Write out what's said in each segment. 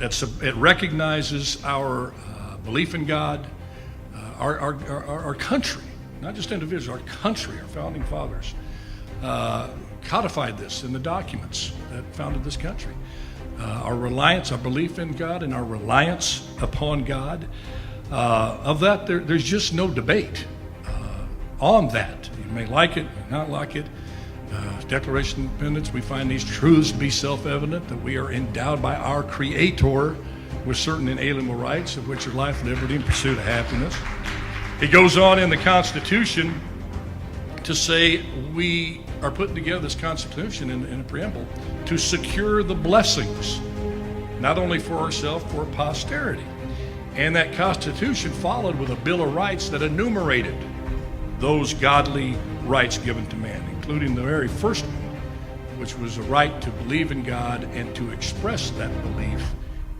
It recognizes our belief in God, our country, not just individuals, our country, our founding fathers codified this in the documents that founded this country. Our reliance, our belief in God, and our reliance upon God. Of that, there's just no debate on that. You may like it, may not like it. Declaration of Independence, we find these truths to be self-evident, that we are endowed by our Creator with certain inalienable rights, of which are life, liberty, and pursuit of happiness. It goes on in the Constitution to say we are putting together this Constitution in a preamble to secure the blessings, not only for ourselves, for posterity. And that Constitution followed with a Bill of Rights that enumerated those godly rights given to man, including the very first one, which was the right to believe in God and to express that belief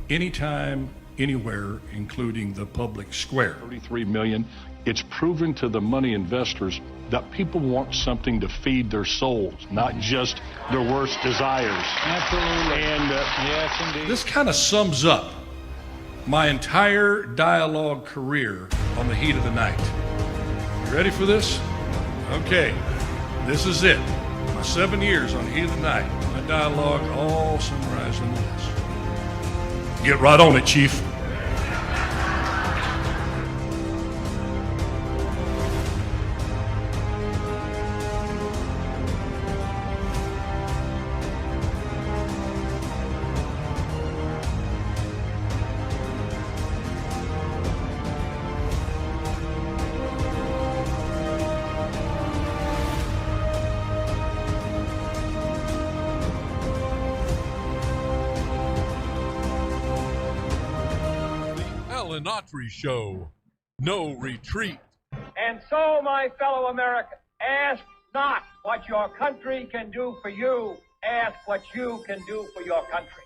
anytime, anywhere, including the public square. 33 million. It's proven to the money investors that people want something to feed their souls, not just their worst desires. Absolutely. And yes, indeed. This kind of sums up my entire dialogue career on the heat of the night. You ready for this? Okay, this is it. My 7 years on the heat of the night. My dialogue all summarized in this. Get right on it, Chief. Aury Show. No retreat. And so, my fellow Americans, ask not what your country can do for you. Ask what you can do for your country.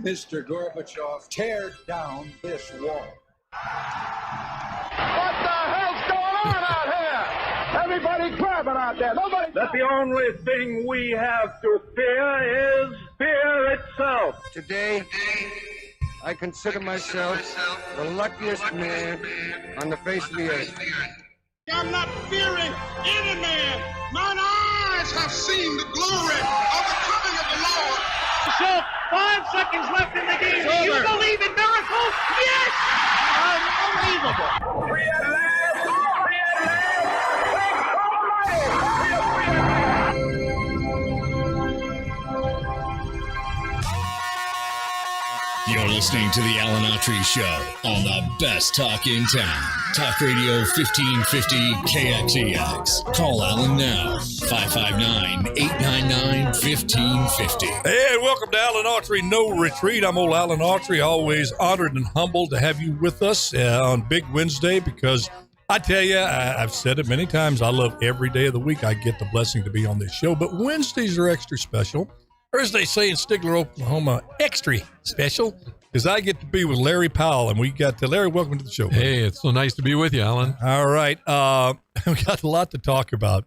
Mr. Gorbachev, tear down this wall. What the hell's going on out here? Everybody clapping out there. Nobody. That the only thing we have to fear is fear itself. Today, I consider myself the luckiest man on the face of the earth. I'm not fearing any man. Mine eyes have seen the glory of the coming of the Lord. So, 5 seconds left in the game. Do you believe in miracles? Yes! Unbelievable. Free at last! Free at last! Thanks Almighty! Free at last! You're listening to the Alan Aury Show on the best talk in town. Talk Radio 1550 KXEX. Call Alan now, 559-899-1550. Hey, welcome to Alan Aury No Retreat. I'm old Alan Aury, always honored and humbled to have you with us on Big Wednesday, because I tell you, I've said it many times, I love every day of the week I get the blessing to be on this show, but Wednesdays are extra special. Or as they say in Stigler, Oklahoma, extra special, because I get to be with Larry Powell, and we got to Larry. Welcome to the show. Buddy. Hey, it's so nice to be with you, Alan. All right, we got a lot to talk about.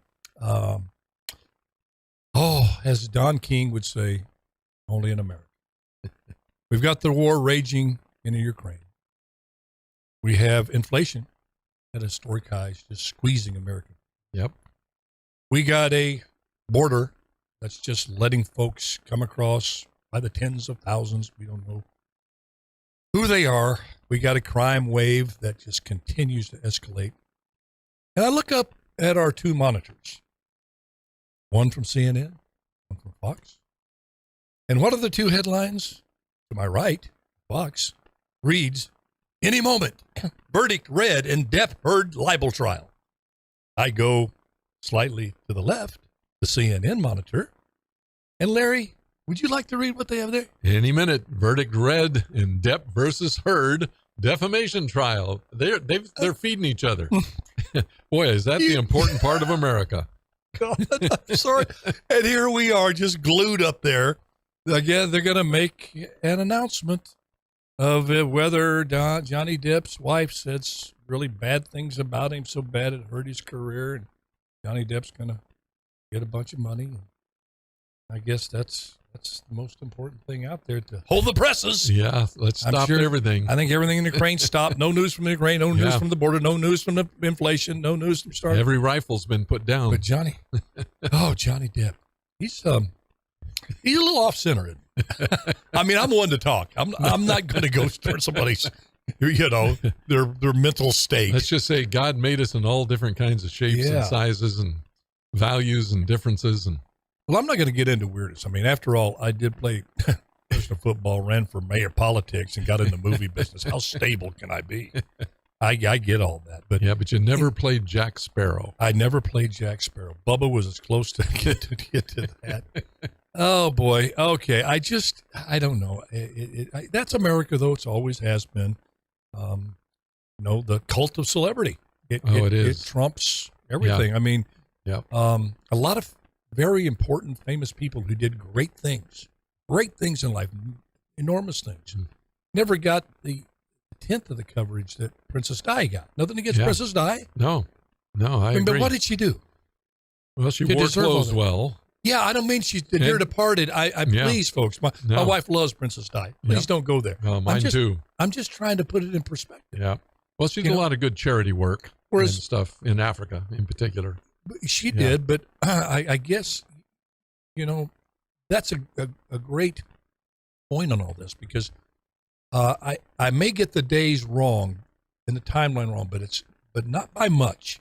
As Don King would say, only in America. We've got the war raging in Ukraine. We have inflation at historic highs, just squeezing America. Yep. We got a border that's just letting folks come across by the tens of thousands. We don't know who they are. We got a crime wave that just continues to escalate. And I look up at our two monitors, one from CNN, one from Fox. And what are the two headlines? To my right, Fox reads, "Any moment, verdict read in death heard libel trial." I go slightly to the left, the CNN monitor. And Larry, would you like to read what they have there? Any minute, verdict read in Depp versus Heard defamation trial. They're feeding each other. Boy, is that the important part of America. God, I'm sorry. And here we are just glued up there. Again, they're going to make an announcement of whether Johnny Depp's wife said really bad things about him, so bad it hurt his career. And Johnny Depp's going to get a bunch of money. I guess that's That's the most important thing out there, to hold the presses. Yeah, let's stop everything. I think everything in Ukraine stopped. No news from Ukraine, no news from the border, no news from the inflation, no news from Star. Every rifle's been put down. But Johnny Depp, he's a little off center. I mean, I'm one to talk. I'm not going to go start somebody's, their mental state. Let's just say God made us in all different kinds of shapes and sizes and values and differences. And well, I'm not going to get into weirdness. I mean, after all, I did play professional football, ran for mayor politics, and got in the movie business. How stable can I be? I get all that, but you never played Jack Sparrow. I never played Jack Sparrow. Bubba was as close to get to that. Oh boy. Okay. I don't know. That's America, though. It's always has been. The cult of celebrity. It is. It trumps everything. Yeah. I mean, a lot of very important, famous people who did great things in life, enormous things, never got the tenth of the coverage that Princess Di got. Nothing against Princess Di. No, I agree. But what did she do? Well, she wore clothes well. Yeah, I don't mean she's the dear departed. Please, folks, my wife loves Princess Di. Please don't go there. Mine too. I'm just trying to put it in perspective. Yeah. Well, she did a lot of good charity work and stuff in Africa in particular. She did, but I guess, that's a great point on all this, because I may get the days wrong and the timeline wrong, but not by much.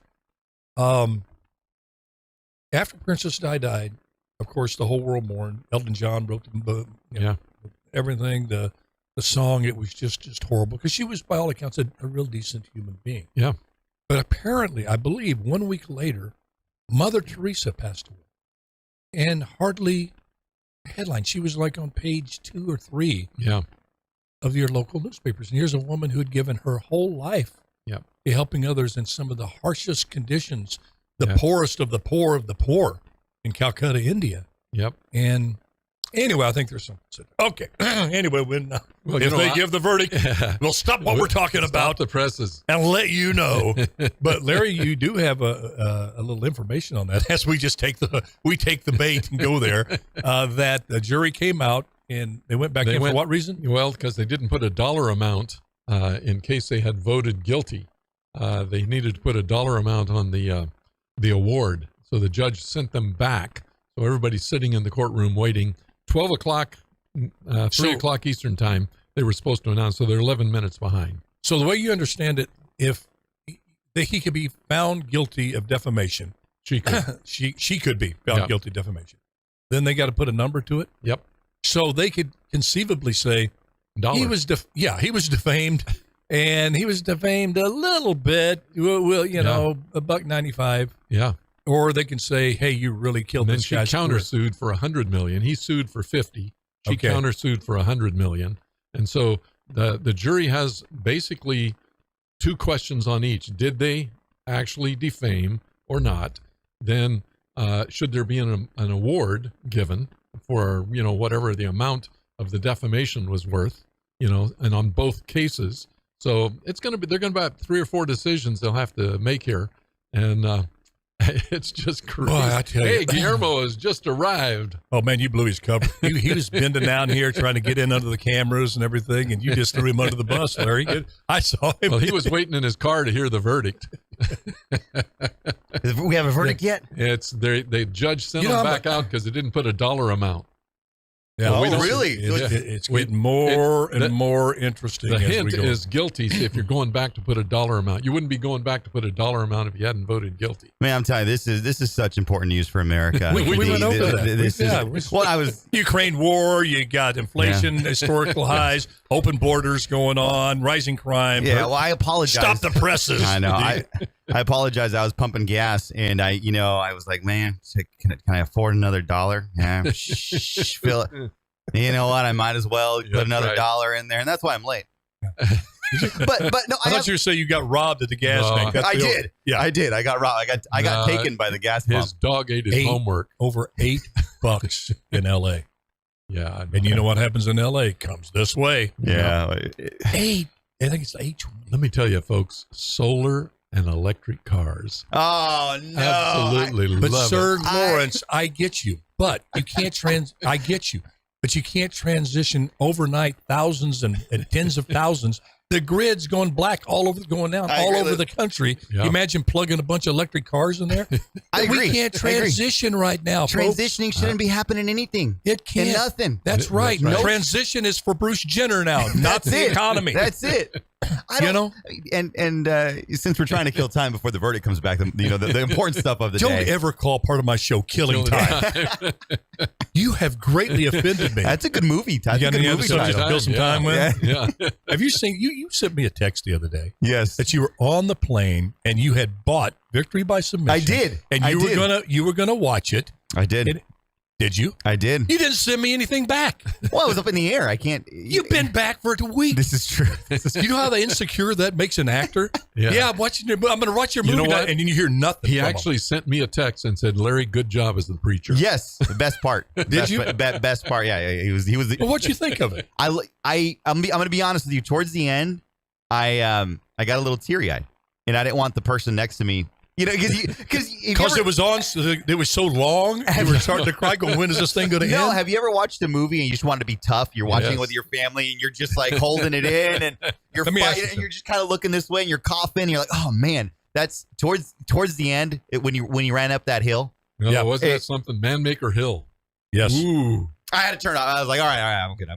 After Princess Di died, of course, the whole world mourned. Elton John wrote everything, the song. It was just horrible, because she was, by all accounts, a real decent human being. Yeah. But apparently, I believe 1 week later, Mother Teresa passed away, and hardly a headline. She was like on page 2 or 3 of your local newspapers. And here's a woman who had given her whole life to helping others in some of the harshest conditions, the poorest of the poor in Calcutta, India. Yep. And anyway, I think there's some. Okay. Anyway, if they give the verdict, we'll stop what we're talking about. The presses. And let you know. But Larry, you do have a little information on that, as we just take the bait and go there. That the jury came out and they went back in for what reason? Well, because they didn't put a dollar amount in case they had voted guilty. They needed to put a dollar amount on the award. So the judge sent them back. So everybody's sitting in the courtroom waiting. 12 o'clock, 3 o'clock Eastern time, they were supposed to announce. So they're 11 minutes behind. So the way you understand it, if he could be found guilty of defamation, she could. she could be found guilty of defamation. Then they got to put a number to it. Yep. So they could conceivably say he was defamed, and he was defamed a little bit. Well, $1.95. Yeah. Or they can say, "Hey, you really killed this guy." Then she countersued for $100 million. He sued for $50. She countersued for $100 million. And so the jury has basically 2 questions on each: did they actually defame or not? Then should there be an award given for whatever the amount of the defamation was worth? And on both cases, so they're going to have 3 or 4 decisions they'll have to make here, and. It's just crazy. Boy, I tell you. Guillermo has just arrived. Oh, man, you blew his cover. He was bending down here trying to get in under the cameras and everything, and you just threw him under the bus, Larry. I saw him. Well, he was waiting in his car to hear the verdict. We have a verdict yet? The judge sent him back out because they didn't put a dollar amount. Yeah, really? It's getting more and more interesting. The hint is guilty if you're going back to put a dollar amount. You wouldn't be going back to put a dollar amount if you hadn't voted guilty. Man, I'm telling you, this is such important news for America. We went over that. Ukraine war, you got inflation, historical highs, open borders going on, rising crime. Yeah, well, I apologize. Stop the presses. I know. I apologize. I was pumping gas, and I was like, man, can I afford another dollar? Yeah, feel it. You know what? I might as well put another dollar in there, and that's why I'm late. but no, I thought you were saying you got robbed at the gas tank. I did. Yeah, I did. I got robbed. I got taken by the gas pump. His dog ate his homework. Over $8 in L.A. Yeah, and you know what happens in L.A. comes this way. Yeah, 8. I think it's 8. Let me tell you, folks, solar and electric cars. Oh no! Absolutely love it. But Sir Lawrence, I get you, but you can't I get you. but you can't transition overnight thousands and tens of thousands. The grid's going black all over, going down all over the country. Yep. Imagine plugging a bunch of electric cars in there. I agree. We can't transition right now. Transitioning shouldn't be happening anything. It can't. In nothing. That's right. That's right. Transition is for Bruce Jenner now, not the economy. That's it. And since we're trying to kill time before the verdict comes back, the important stuff of the Don't day. Don't ever call part of my show "Killing Time." You have greatly offended me. That's a good movie. That's a good movie title. Kill some time with. Yeah. Have you seen? You sent me a text the other day. Yes. That you were on the plane and you had bought Victory by Submission. I did. And you were gonna watch it. I did. Did you? I did. You didn't send me anything back. Well, it was up in the air. I can't. You've been back for a week. This is true. You know how the insecure that makes an actor? Yeah. I'm watching. I'm going to watch your movie, You know what? and then you hear nothing. He actually sent me a text and said, "Larry, good job as the preacher." Yes, the best part. Did you? Best part. Yeah, he was. Well, what'd you think of it? I'm going to be honest with you. Towards the end, I got a little teary eyed, and I didn't want the person next to me. Because it was on. It was so long. You were starting to cry. Going, when is this thing going to end? No. Have you ever watched a movie and you just wanted to be tough? You're watching it with your family and you're just like holding it in and you're fighting and you're just kind of looking this way and you're coughing. And you're like, oh man, that's towards the end when you ran up that hill. No, wasn't that something? Manmaker Hill. Yes. Ooh. I had to turn off. I was like, all right, I'm good.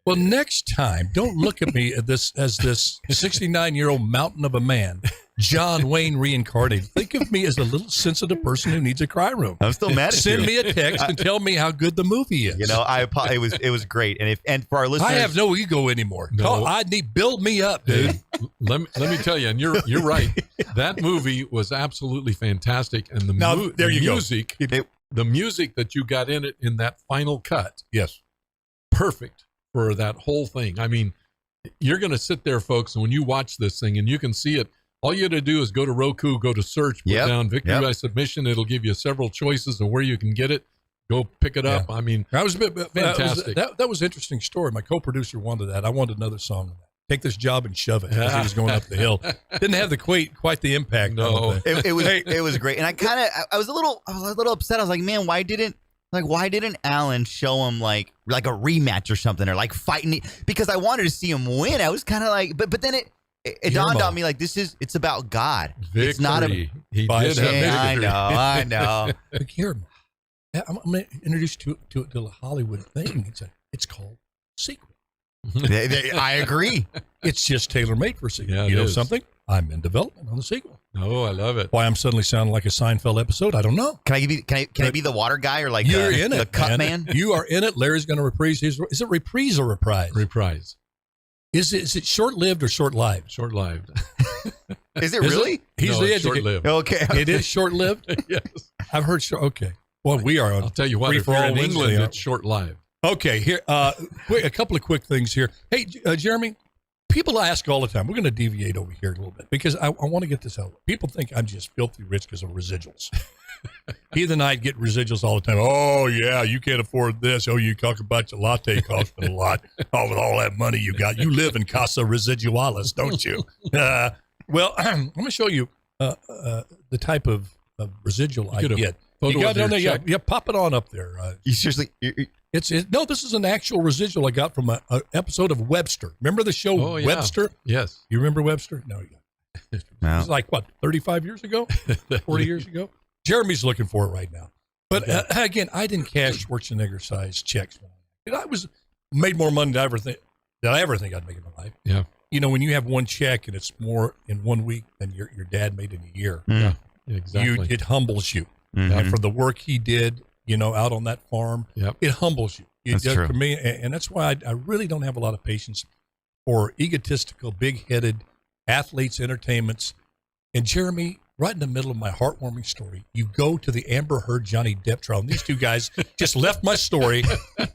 Well, next time, don't look at me as this 69-year-old mountain of a man, John Wayne reincarnated. Think of me as a little sensitive person who needs a cry room. I'm still mad at you. Send me a text and tell me how good the movie is. It was great. And for our listeners, I have no ego anymore. No. Build me up, dude. Let me tell you, and you're right. That movie was absolutely fantastic, and the music that you got in it in that final cut, yes, perfect for that whole thing. I mean, you're going to sit there, folks, and when you watch this thing and you can see it, all you got to do is go to Roku, go to search, put down Victory by Submission. It'll give you several choices of where you can get it. Go pick it up. I mean, that was fantastic. That was an interesting story. My co-producer wanted that. I wanted another song. Take this job and shove it. As he was going up the hill. Didn't have quite the impact. No, it was great. And I was a little upset. I was like, man, why didn't Alan show him like a rematch or something, or like fighting? Because I wanted to see him win. I was kind of like, but then it dawned on me like it's about God. Victory. It's not he did have victory. I know. Here, I'm going to introduce you to a Hollywood thing. It's called sequel. I agree. It's just tailor-made for a sequel. Yeah, you know something? I'm in development on the sequel. Oh, I love it. Why I'm suddenly sounding like a Seinfeld episode, I don't know. Can I be the water guy or like you're in the it, cut man? You are in it. Larry's going to reprise his. Is it reprise or reprise? Reprise. Is it short-lived or short-lived? Short-lived. Is it really? He's no, the short-lived. Okay. It is short-lived? Yes. I've heard okay. Well, we are on. I'll tell you what, if you're in England, it's short-lived. Okay, here, a couple of quick things here. Hey, Jeremy, people ask all the time. We're going to deviate over here a little bit because I want to get this out. People think I'm just filthy rich because of residuals. Heath and I get residuals all the time. Oh, yeah, you can't afford this. Oh, you talk about your latte costing a lot. Oh, with all that money you got. You live in Casa Residualis, don't you? Well, I'm going to show you the type of residual I get. You got it on there? Yeah, pop it on up there. You seriously... No, this is an actual residual I got from an episode of Webster. Remember the show Webster? Yes. You remember Webster? No, you don't. It was like, 35 years ago? 40 years ago? Jeremy's looking for it right now. But again, I didn't cash Schwarzenegger-sized checks. I made more money than I ever think I'd make in my life. Yeah. You know, when you have one check and it's more in 1 week than your dad made in a year. Yeah, exactly. It humbles you. Mm-hmm. For the work he did, out on that farm, it humbles you. That's true. For me, and that's why I really don't have a lot of patience for egotistical, big-headed athletes, entertainments. And Jeremy, right in the middle of my heartwarming story, you go to the Amber Heard Johnny Depp trial, and these two guys just left my story.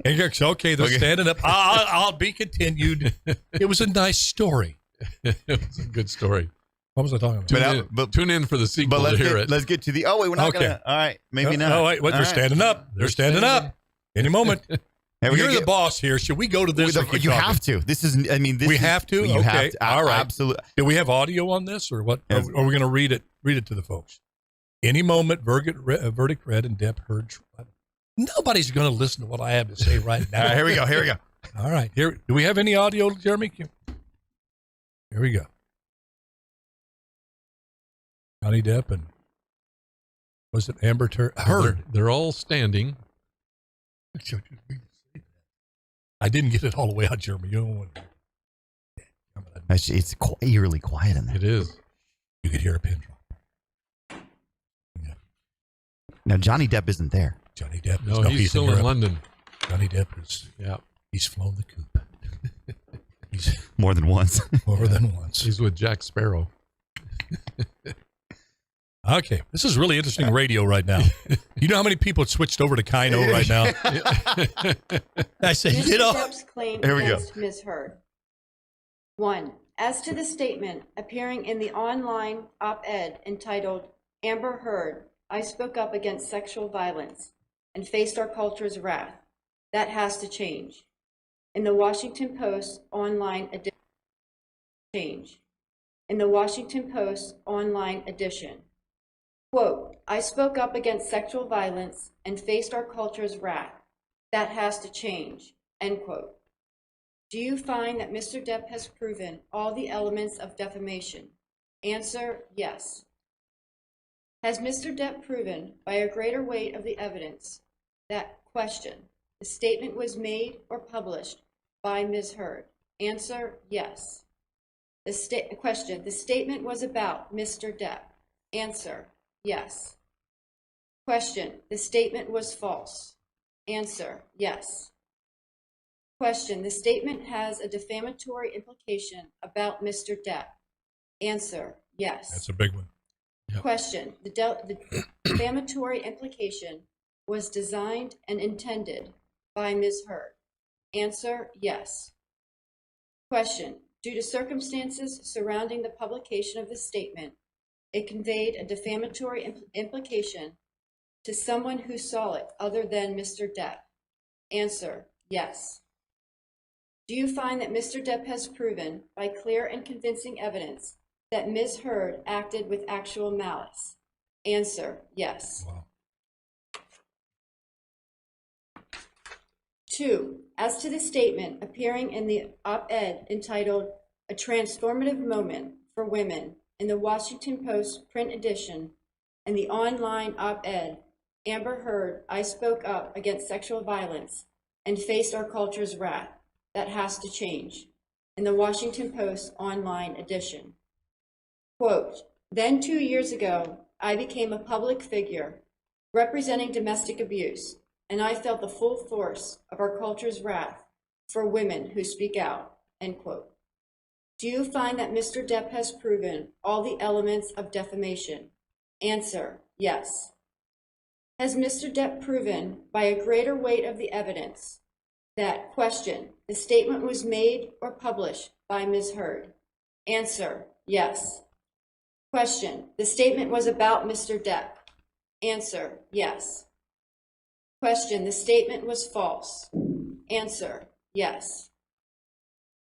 And you're like, okay, they're standing up. I'll be continued. It was a nice story. It was a good story. What was I talking about? Tune in for the sequel to hear it. Let's get to the. Oh wait, we're not gonna. All right, maybe not. Oh wait, they're standing up. They're standing up. Any moment. You're the boss here. Should we go to this? You have to. This is. I mean, we have to. You have to. All right. Absolutely. Do we have audio on this, or what? Are we going to read it? Read it to the folks. Any moment, verdict read and Depp heard. Nobody's going to listen to what I have to say right now. All right, here we go. Here we go. All right. Here, do we have any audio, Jeremy? Here we go. Johnny Depp and was it Amber Heard? They're all standing. I didn't get it all the way out, Jeremy. You don't want. It's eerily quiet in there. It is. You could hear a pin drop. Yeah. Now Johnny Depp isn't there. Johnny Depp. No, he's still in London. Johnny Depp is. Yeah. He's flown the coop. He's more than once. More than once. He's with Jack Sparrow. Okay, this is really interesting radio right now. You know how many people had switched over to Kino right now? I say, Mr. you know. Depp's claim Here we go. against Ms. Heard. 1. As to the statement appearing in the online op-ed entitled, Amber Heard, I spoke up against sexual violence and faced our culture's wrath. That has to change. In the Washington Post online edition. Change. In the Washington Post online edition. Quote, I spoke up against sexual violence and faced our culture's wrath. That has to change, end quote. Do you find that Mr. Depp has proven all the elements of defamation? Answer, yes. Has Mr. Depp proven by a greater weight of the evidence that, question, the statement was made or published by Ms. Heard? Answer, yes. Question, the statement was about Mr. Depp? Answer, yes. Question, the statement was false? Answer, yes. Question, the statement has a defamatory implication about Mr. Depp? Answer, yes. That's a big one. Yep. Question, the defamatory implication was designed and intended by Ms. Heard? Answer, yes. Question, due to circumstances surrounding the publication of the statement, it conveyed a defamatory implication to someone who saw it other than Mr. Depp? Answer, yes. Do you find that Mr. Depp has proven by clear and convincing evidence that Ms. Heard acted with actual malice? Answer, yes. Wow. 2. As to the statement appearing in the op-ed entitled A Transformative Moment for Women in the Washington Post print edition and the online op-ed, Amber Heard, I spoke up against sexual violence and faced our culture's wrath. That has to change. In the Washington Post online edition. Quote, then 2 years ago, I became a public figure representing domestic abuse, and I felt the full force of our culture's wrath for women who speak out, end quote. Do you find that Mr. Depp has proven all the elements of defamation? Answer, yes. Has Mr. Depp proven by a greater weight of the evidence that, question, the statement was made or published by Ms. Heard? Answer, yes. Question, the statement was about Mr. Depp? Answer, yes. Question, the statement was false? Answer, yes.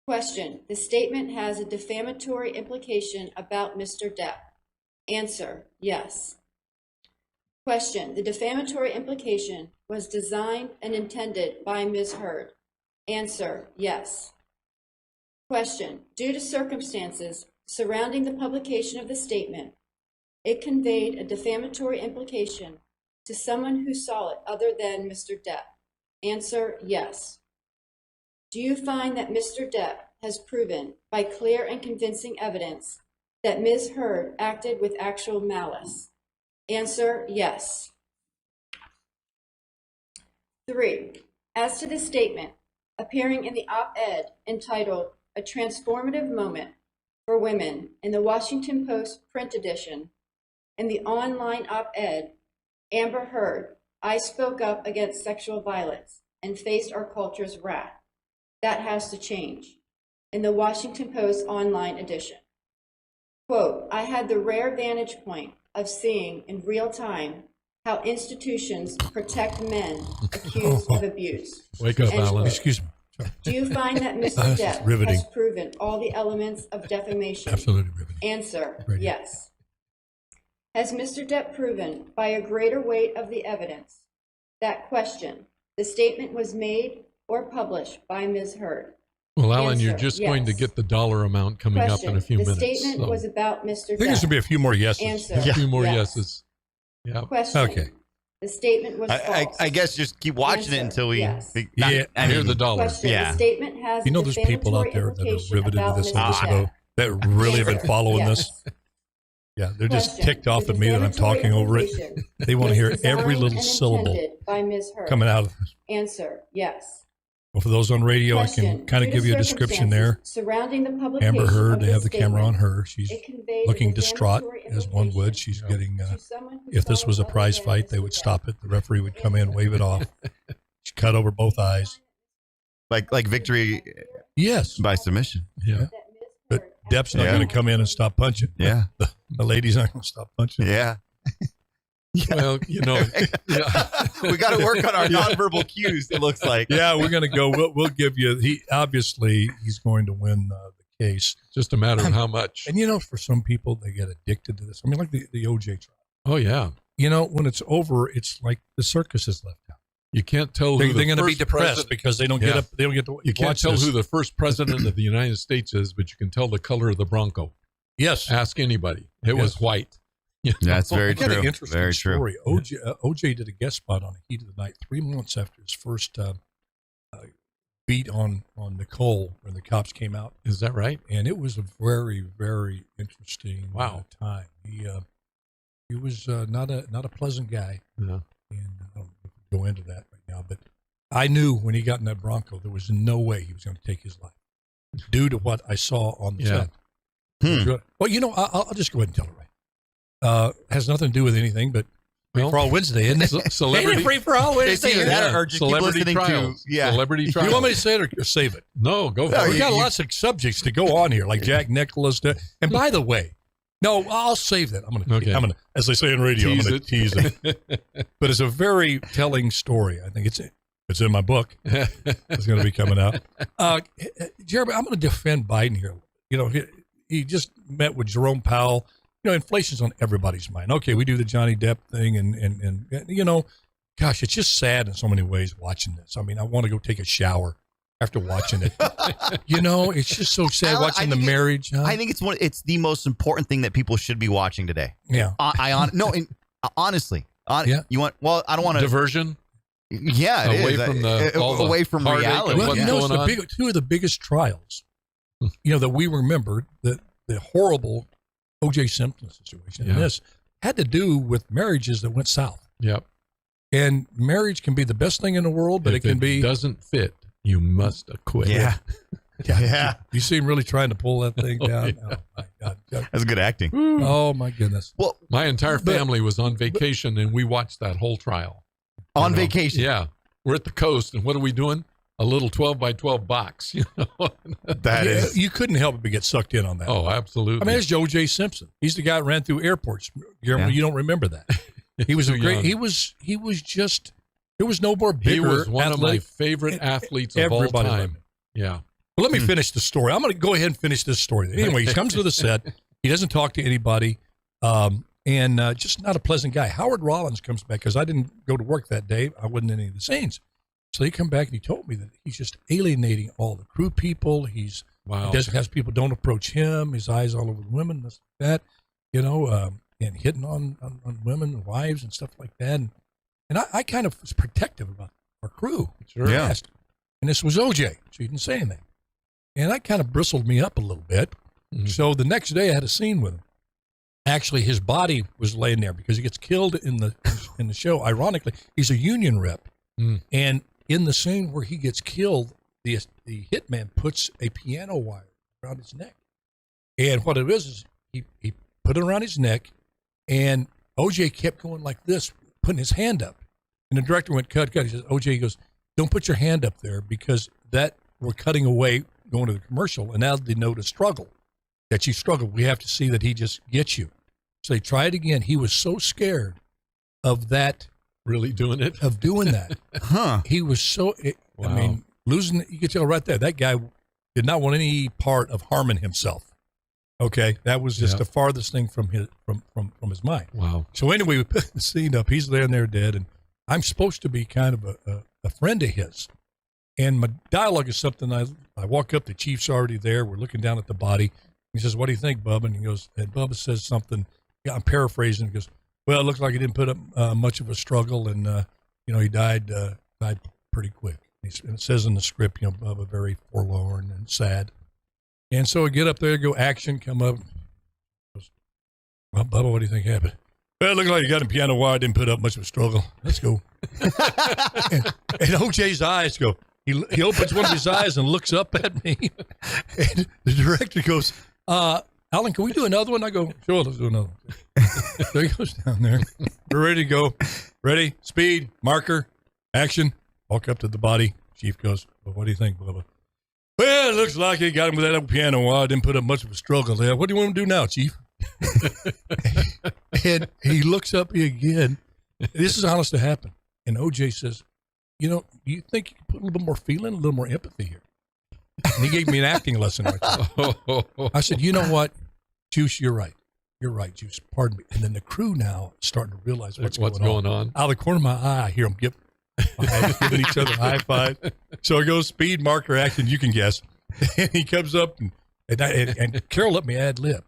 Question, the statement has a defamatory implication about Mr. Depp? Answer, yes. Question, the defamatory implication was designed and intended by Ms. Heard? Answer, yes. Question, due to circumstances surrounding the publication of the statement, it conveyed a defamatory implication to someone who saw it other than Mr. Depp? Answer, yes. Do you find that Mr. Depp has proven by clear and convincing evidence that Ms. Heard acted with actual malice? Answer, yes. 3. As to the statement appearing in the op-ed entitled A Transformative Moment for Women in the Washington Post print edition and the online op-ed, Amber Heard, I spoke up against sexual violence and faced our culture's wrath. That has to change. In the Washington Post online edition. Quote, I had the rare vantage point of seeing in real time how institutions protect men accused of abuse. Wake up, Alan. Excuse me. Sorry. Do you find that Mr. Depp has proven all the elements of defamation? Absolutely riveting. Answer, yes. Has Mr. Depp proven by a greater weight of the evidence That question, the statement was made or published by Ms. Hurd. Well, Alan, Answer, you're just going to yes. get the dollar amount coming Question, up in a few the minutes. statement so was about Mr. I think there's going to be a few more yeses. Answer, a few more yes. yeses. Yeah. Question, Okay. the statement was false. I guess just keep watching it Answer, until we. yes. I Hear mean, the dollar. Question, Yeah. the statement has You know, a there's people out there that are defamatory riveted to implication this about and Mr. listen Depp. that really have been Answer, following yes. this. Yeah, they're just Question, ticked off the at me that I'm defamatory talking over it. implication They want to was hear every designed little and syllable intended by Ms. Hurd. coming out of this. Answer, yes. Well, for those on radio, Question, I can kind due of to give you a description there. circumstances surrounding the publication Amber Heard, of they this have the camera on statement, her. She's it conveyed a looking distraught, defamatory as one would. She's getting, to someone who if this was a follows prize other than fight, they Mr. would Depp. stop it. The referee would come in, wave it off. She cut over both eyes. like victory Yes. by submission. Yeah. But Depp's not Yeah. going to come in and stop punching. Yeah. The lady's not going to stop punching. Yeah. Well, you know, yeah. We got to work on our nonverbal cues. It looks like. Yeah, we're going to go. We'll give you. He's going to win the case. Just a matter of how much. And you know, for some people, they get addicted to this. I mean, like the OJ trial. Oh yeah. You know, when it's over, it's like the circus is left out. You can't tell They're who going to be first depressed president- because they don't get Yeah. up. They don't get to. You can't watch tell this. who the first president of the United States is, but you can tell the color of the Bronco. Yes. Ask anybody. It was white. You know? That's very I got true. an interesting Very true. story. OJ did a guest spot on Heat of the Night 3 months after his first beat on Nicole when the cops came out. Is that right? And it was a very, very interesting Wow. time. He was not a pleasant guy. Yeah. And I don't go into that right now, but I knew when he got in that Bronco, there was no way he was going to take his life due to what I saw on the set. Well, you know, I'll just go ahead and tell it right. Has nothing to do with anything, but free for all Wednesday, isn't it? Celebrity Ain't it free for all Wednesday. It's either that or just keep Celebrity listening trials. to Celebrity Do trials. you want me to say it or save it? No, go for it. We got lots of subjects to go on here, like Jack Nicklaus. And by the way, no, I'll save that. I'm gonna, as they say in radio, I'm gonna tease it. But it's a very telling story. I think it's in my book. It's going to be coming out. Jeremy, I'm going to defend Biden here. You know, he just met with Jerome Powell. You know, inflation's on everybody's mind. Okay, we do the Johnny Depp thing, and you know, gosh, it's just sad in so many ways watching this. I mean, I want to go take a shower after watching it. You know, it's just so sad watching the marriage. Huh? I think it's the most important thing that people should be watching today. Yeah. Honestly. Yeah. You want? Well, I don't want to diversion. Yeah, it away is. from the all away the from heartache reality. of Well, what's you know, it's going on. two of the biggest trials, you know, that we remember, the horrible O.J. Simpson situation. And this had to do with marriages that went south. Yep. And marriage can be the best thing in the world, but If it can be doesn't fit, you must acquit. Yeah. Yeah. You seem really trying to pull that thing down. Oh, my God. That's good acting. Oh, my goodness. Well, my entire family was on vacation, and we watched that whole trial. On vacation? Yeah. We're at the coast, and what are we doing? A little 12 by 12 box. You know? You couldn't help but get sucked in on that. Oh, absolutely. I mean, it's O.J. Simpson. He's the guy that ran through airports. You don't remember that. He was a great. young. He was just. There was no more bigger. He was one of my athletic- favorite athletes of all Everybody loved time. him. Yeah. Well, let me finish the story. I'm going to go ahead and finish this story. Anyway, he comes to the set. He doesn't talk to anybody, and just not a pleasant guy. Howard Rollins comes back because I didn't go to work that day. I wasn't in any of the scenes. So he come back and he told me that he's just alienating all the crew people. He has people don't approach him. His eyes all over the women, this, that, you know, and hitting on women and wives and stuff like that. And I kind of was protective about our crew. Sure. Yeah. And this was OJ, so he didn't say anything. And that kind of bristled me up a little bit. Mm-hmm. So the next day I had a scene with him. Actually, his body was laying there because he gets killed in the show. Ironically, he's a union rep. Mm. And in the scene where he gets killed, the hitman puts a piano wire around his neck. And what it is he put it around his neck, and OJ kept going like this, putting his hand up. And the director went, cut. He says, OJ, he goes, don't put your hand up there because we're cutting away, going to the commercial, and now they know to struggle, that you struggle. We have to see that he just gets you. So they tried again. He was so scared of that. Really doing it? Of doing that. Huh. He was so, Wow. I mean, losing, you could tell right there, that guy did not want any part of harming himself. Okay. That was just the farthest thing from his mind. Wow. So anyway, we put the scene up. He's laying there dead, and I'm supposed to be kind of a friend of his. And my dialogue is something I walk up, the chief's already there. We're looking down at the body. He says, what do you think, Bubba? And he goes, and Bubba says something. Yeah, I'm paraphrasing. He goes, well, it looks like he didn't put up much of a struggle, and he died pretty quick. And it says in the script, Bubba very forlorn and sad. And so I get up there, go action, come up. Goes, well, Bubba, what do you think happened? Well, it looked like he got in piano wire, didn't put up much of a struggle. Let's go. and OJ's eyes go. He opens one of his eyes and looks up at me. And the director goes, Alan, can we do another one? I go, sure, let's do another one. So he goes down there. We're ready to go. Ready, speed, marker, action. Walk up to the body. Chief goes, well, what do you think, Bubba? Well, it looks like he got him with that old piano wire. Didn't put up much of a struggle there. What do you want him to do now, Chief? And he looks up again. This is honest to happen. And OJ says, do you think you can put a little bit more feeling, a little more empathy here? And he gave me an acting lesson right there. I said, you know what, Juice, you're right. You're right, Juice. Pardon me. And then the crew now is starting to realize what's going on. Out of the corner of my eye, I hear them giving each other high five. So it goes speed, marker, action. You can guess. And he comes up, and Carol let me ad lib.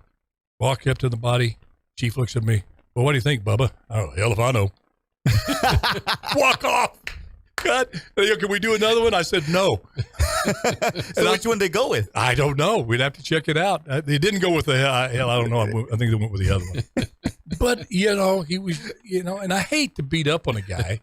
Walk up to the body. Chief looks at me. Well, what do you think, Bubba? Oh, hell if I know. Walk off. God, can we do another one? I said no. So which one did they go with? I don't know. We'd have to check it out. They didn't go with the hell. I don't know. I think they went with the other one. But he was, and I hate to beat up on a guy.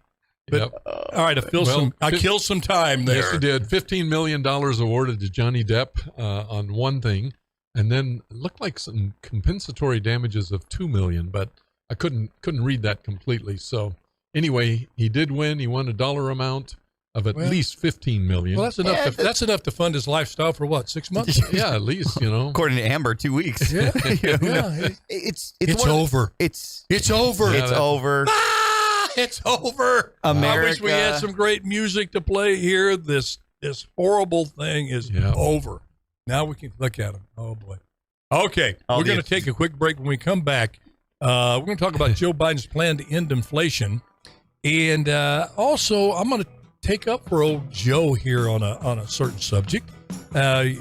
But all right, I killed some time there. Yes, you did. $15 million awarded to Johnny Depp on one thing, and then it looked like some compensatory damages of $2 million, but I couldn't read that completely. So. Anyway, he did win. He won a dollar amount of at least $15 million. Well, that's enough. That's enough to fund his lifestyle for what, 6 months? Yeah, at least According to Amber, 2 weeks. Yeah, It's over. It's over. It's over. It's over. America. I wish we had some great music to play here. This horrible thing is over. Now we can look at him. Oh boy. Okay, we're going to take a quick break. When we come back, we're going to talk about Joe Biden's plan to end inflation. And also, I'm going to take up for old Joe here on a certain subject. Y'all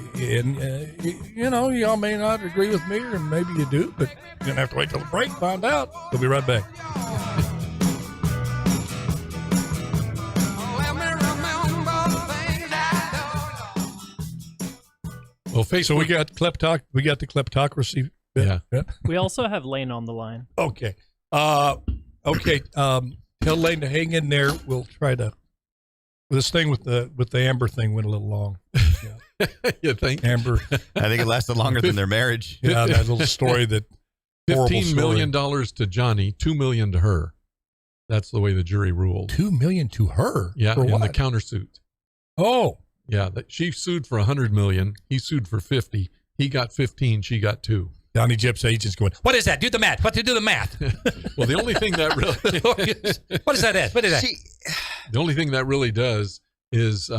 may not agree with me, or maybe you do, but you're going to have to wait till the break to find out. We'll be right back. Well, so we got we got the kleptocracy. Yeah. We also have Lane on the line. Okay. Tell Lane to hang in there. We'll try to. This thing with the Amber thing went a little long. Yeah. You think? Amber? I think it lasted longer than their marriage. Yeah, that little story that. $15 million to Johnny, $2 million to her. That's the way the jury ruled. $2 million to her. Yeah, for in what? the countersuit. Oh. Yeah, she sued for $100 million. He sued for $50. He got 15. She got 2. Donnie Jep's agent's going, what is that? Do the math. What to do the math? Well, the only thing that really what is that? What is that? The only thing that really does is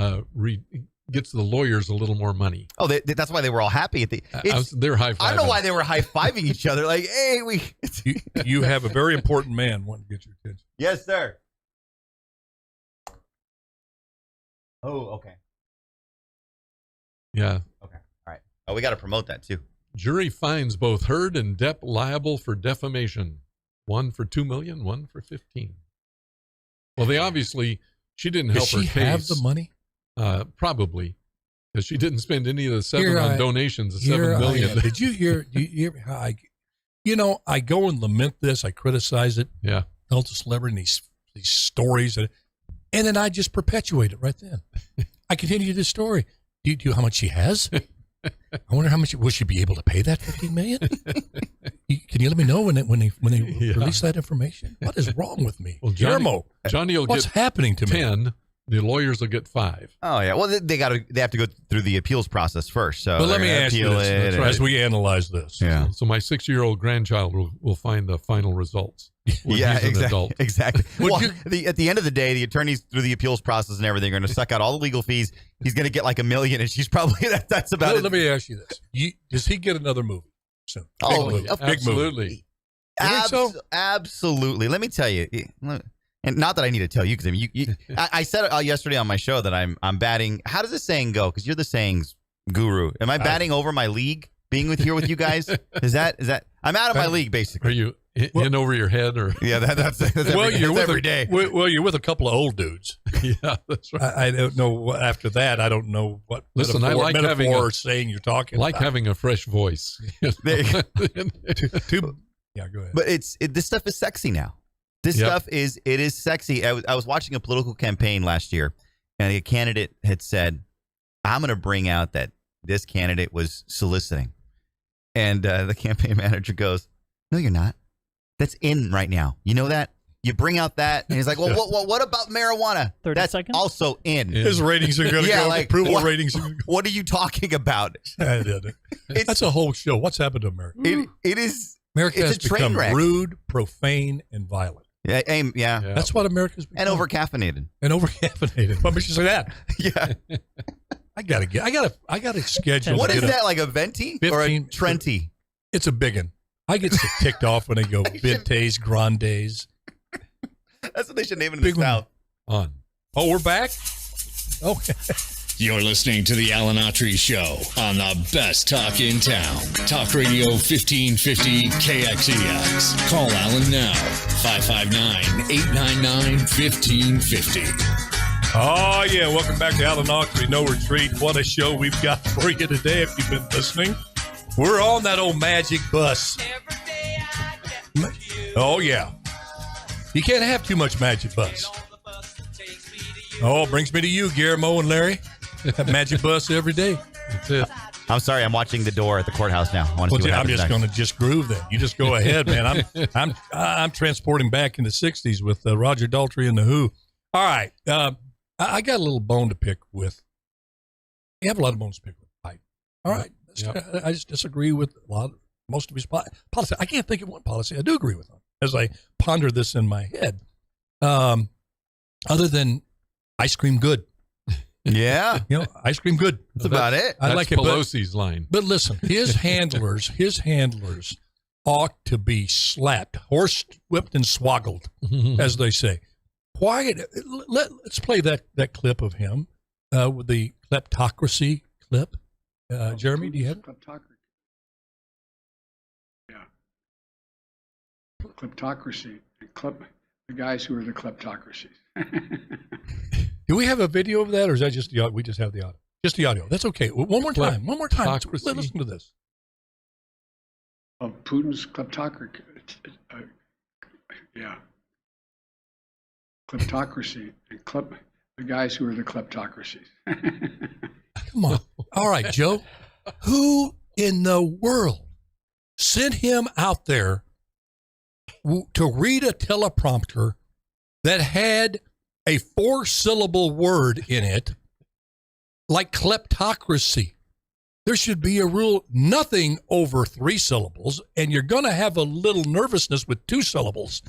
gets the lawyers a little more money. Oh, that's why they were all happy at the. They're high fiving. I don't know why they were high fiving each other. Like, hey, you have a very important man wanting to get your attention. Yes, sir. Oh, okay. Yeah. Okay. All right. Oh, we got to promote that too. Jury finds both Heard and Depp liable for defamation. One for $2 million, one for 15. Well, she didn't help her case. Does she have the money? Probably, because she didn't spend any of the $7 on donations. The $7 million. Did you hear how I go and lament this. I criticize it. Yeah. Tell the celebrity these stories, and then I just perpetuate it right then. I continue this story. Do you know how much she has? I wonder how much will she be able to pay that $15 million? Can you let me know when they release that information? What is wrong with me? Well, Johnny will what's get happening to 10. me? The lawyers will get 5. Oh yeah. Well, they have to go through the appeals process first. So, but let me ask you this as we analyze this. Yeah. So my 6-year-old grandchild will find the final results. Yeah, exactly. Well, at the end of the day, the attorneys through the appeals process and everything are going to suck out all the legal fees. He's going to get like $1 million, and she's probably that's about it. Let me ask you this: does he get another movie soon? Big movie. Absolutely. So? Absolutely. Let me tell you. and not that I need to tell you, because I mean, I said yesterday on my show that I'm batting. How does the saying go? Because you're the sayings guru. Am I batting over my league? Being with you guys? Is that? I'm out of my league, basically. Are you in over your head, or? Yeah, that's every day. Well, you're with a couple of old dudes. Yeah, that's right. I don't know after that. I don't know what. Listen, I like having a saying you're talking. Like about. having a fresh voice. Yeah, go ahead. But this stuff is sexy now. This stuff is sexy. I was watching a political campaign last year, and a candidate had said, "I'm going to bring out that this candidate was soliciting," and the campaign manager goes, "No, you're not. That's in right now. You know that? You bring out that," and he's like, "Well, what about marijuana? 30 That's seconds? also in." His ratings are going to go. Like, approval ratings. What are you talking about? That's a whole show. What's happened to America? It is. America it's has a train become wreck. rude, profane, and violent. Yeah. That's what America's become. And overcaffeinated. What makes you say that? Yeah. I gotta schedule. What is that, like a venti or a Trenti? It's a big one. I get so ticked off when they go Vintes, Grandes. That's what they should name it in the South. On. Oh, we're back? Okay. You're listening to the Alan Autry Show on the best talk in town. Talk Radio 1550 KXEX. Call Alan now. 559-899-1550. Oh, yeah. Welcome back to Alan Autry No Retreat. What a show we've got for you today if you've been listening. We're on that old magic bus. Oh, yeah. You can't have too much magic bus. Oh, brings me to you, Guillermo and Larry. That magic bus every day. That's it. I'm sorry, I'm watching the door at the courthouse now. I'm just going to just groove that. You just go ahead, man. I'm transporting back in the 60s with Roger Daltrey and the Who. All right. I got a little bone to pick with. You have a lot of bones to pick with. Right. All right. Yep. I just disagree with most of his policy. I can't think of one policy I do agree with him as I ponder this in my head. Other than ice cream good. Yeah. Ice cream good. That's about it. That's like Pelosi's line. But listen, his handlers ought to be slapped, horse whipped and swoggled, as they say. Why? Let's play that clip of him with the kleptocracy clip. Jeremy, do you have it? Kleptocracy. The guys who are the kleptocracies. Do we have a video of that, or is that just the audio? We just have the audio. Just the audio. That's okay. One more time. Listen to this. Of Putin's kleptocracy. Kleptocracy. The guys who are the kleptocracies. Come on. All right, Joe. Who in the world sent him out there to read a teleprompter that had a 4-syllable word in it, like kleptocracy? There should be a rule, nothing over 3 syllables, and you're going to have a little nervousness with 2 syllables.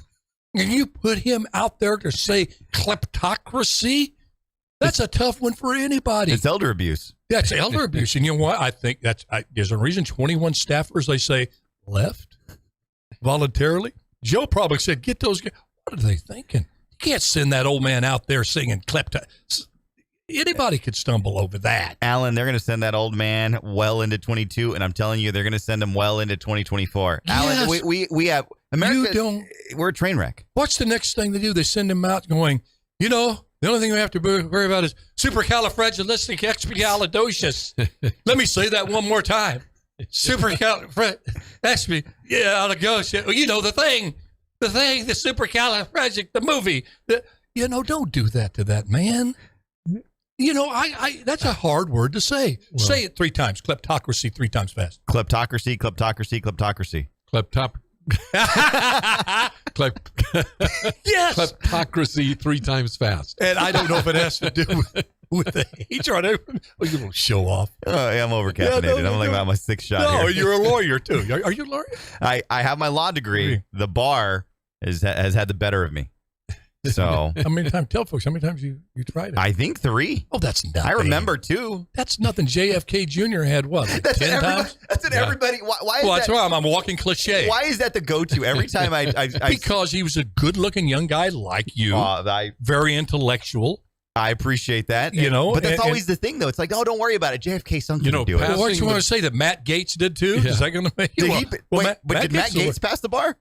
And you put him out there to say kleptocracy? That's a tough one for anybody. It's elder abuse. That's elder abuse. And you know what? I think there's a reason 21 staffers, they say, left voluntarily. Joe probably said, get those guys. What are they thinking? You can't send that old man out there singing klepto. Anybody could stumble over that. Alan, they're going to send that old man well into 22, and I'm telling you, they're going to send him well into 2024. Yes. Alan, we have America. We're a train wreck. What's the next thing they do? They send him out going, the only thing we have to worry about is supercalifragilisticexpialidocious. Let me say that one more time. Supercalifragilisticexpialidocious. Well, the thing, the supercalifragilistic, the movie. Don't do that to that man. That's a hard word to say. Well, say it 3 times. Kleptocracy 3 times fast. Kleptocracy, kleptocracy, kleptocracy. Yes. Kleptocracy 3 times fast. And I don't know if it has to do with the age or you little show off. Oh, yeah, I'm overcaffeinated. I'm like about my 6th shot. No, here. You're a lawyer too. Are you a lawyer? I have my law degree. The bar has had the better of me. So how many times? Tell folks how many times you tried it. I think 3. Oh, that's nothing. I remember 2. That's nothing. JFK Jr. had what? Like That's 10 times. That's what everybody. Why is Well, that? that's why I'm a walking cliche. Why is that the go-to every time I because he was a good-looking young guy like you, very intellectual. I appreciate that. You know, but that's always the thing, though. It's like, oh, don't worry about it. JFK son couldn't do it. Well, what you want to say that Matt Gates did too? Yeah. Is that going to make you? Did Matt Gates pass the bar?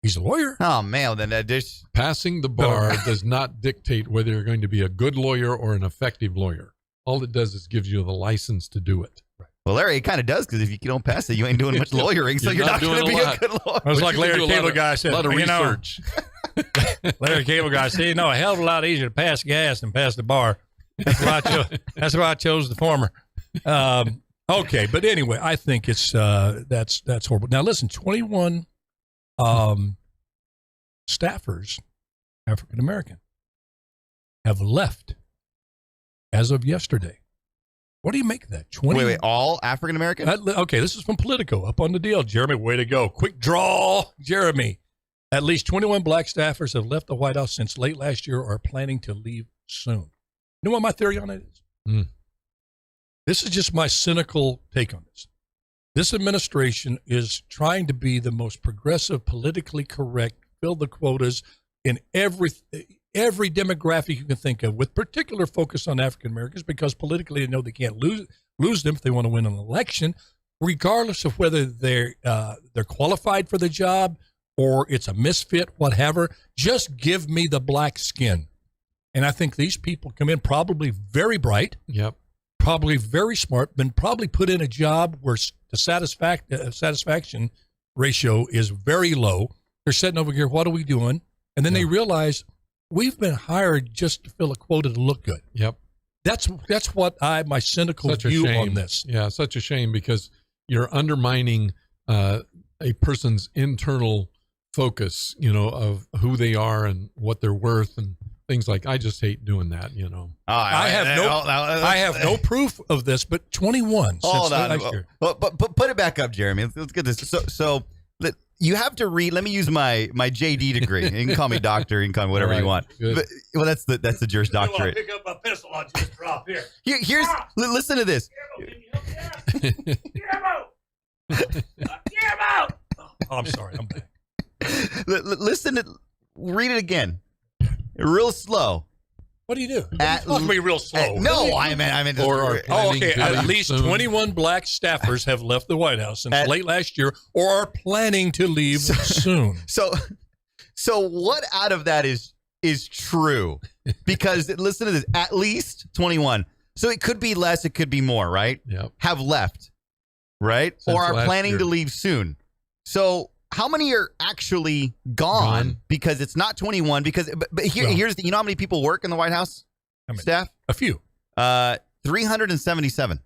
He's a lawyer. Oh man, then that just passing the bar does not dictate whether you're going to be a good lawyer or an effective lawyer. All it does is gives you the license to do it. Well, Larry, it kind of does, because if you don't pass it, you ain't doing much lawyering, so you're not going to be a good lawyer. It was like Larry Cable Guy said. A lot of research. Larry Cable Guy said, you know, a hell of a lot easier to pass gas than pass the bar. That's why I chose the former. Okay, but anyway, I think it's that's horrible. Now listen, 21 staffers, African American, have left as of yesterday. What do you make of that? Wait, all African American? Okay, this is from Politico. Up on the deal, Jeremy. Way to go! Quick draw, Jeremy. At least 21 black staffers have left the White House since late last year or are planning to leave soon. You know what my theory on it is? This is just my cynical take on this. This administration is trying to be the most progressive, politically correct, fill the quotas in every demographic you can think of, with particular focus on African Americans, because politically they know they can't lose them if they want to win an election, regardless of whether they're qualified for the job or it's a misfit, whatever. Just give me the black skin. And I think these people come in probably very bright, probably very smart, been probably put in a job where the satisfaction ratio is very low. They're sitting over here, what are we doing? And then they realize we've been hired just to fill a quota to look good. That's what my cynical view on this. Yeah, such a shame, because you're undermining a person's internal focus, of who they are and what they're worth and things like. I just hate doing that, I have no proof of this, but 21 Hold since on. last year. But put it back up, Jeremy. Let's get this. So you have to read. Let me use my JD degree. You can call me doctor. You can call me whatever you want. But, well, that's the Juris Doctorate. Pick up a pistol. I'll just drop here. Here's listen to this. Oh, I'm sorry. I'm back. Read it again, real slow. What do you do? Talk to me real slow. No, I meant. Okay. At least 21 black staffers have left the White House since late last year, or are planning to leave soon. So what out of that is true? Because listen to this. At least 21. So it could be less. It could be more. Right? Have left. Right? Since or are planning year. to leave soon. So how many are actually gone? Because it's not 21. Because but here's the, you know how many people work in the White House staff? A few. 377.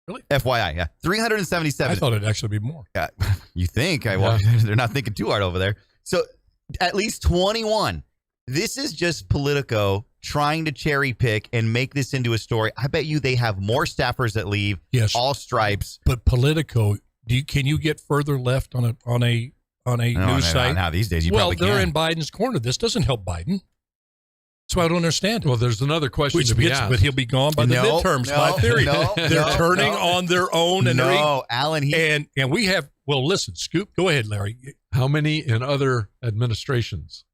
Really? FYI, yeah, 377. I thought it'd actually be more. Yeah, you think? They're not thinking too hard over there. So at least 21. This is just Politico trying to cherry pick and make this into a story. I bet you they have more staffers that leave. Yes, all stripes. But Politico, can you get further left on a news site? Now these days, they're in Biden's corner. This doesn't help Biden. So I don't understand it. Well, there's another question to be asked. But he'll be gone by the midterms. My theory. They're turning on their own. And Alan. And we have. Well, listen, Scoop. Go ahead, Larry. How many in other administrations?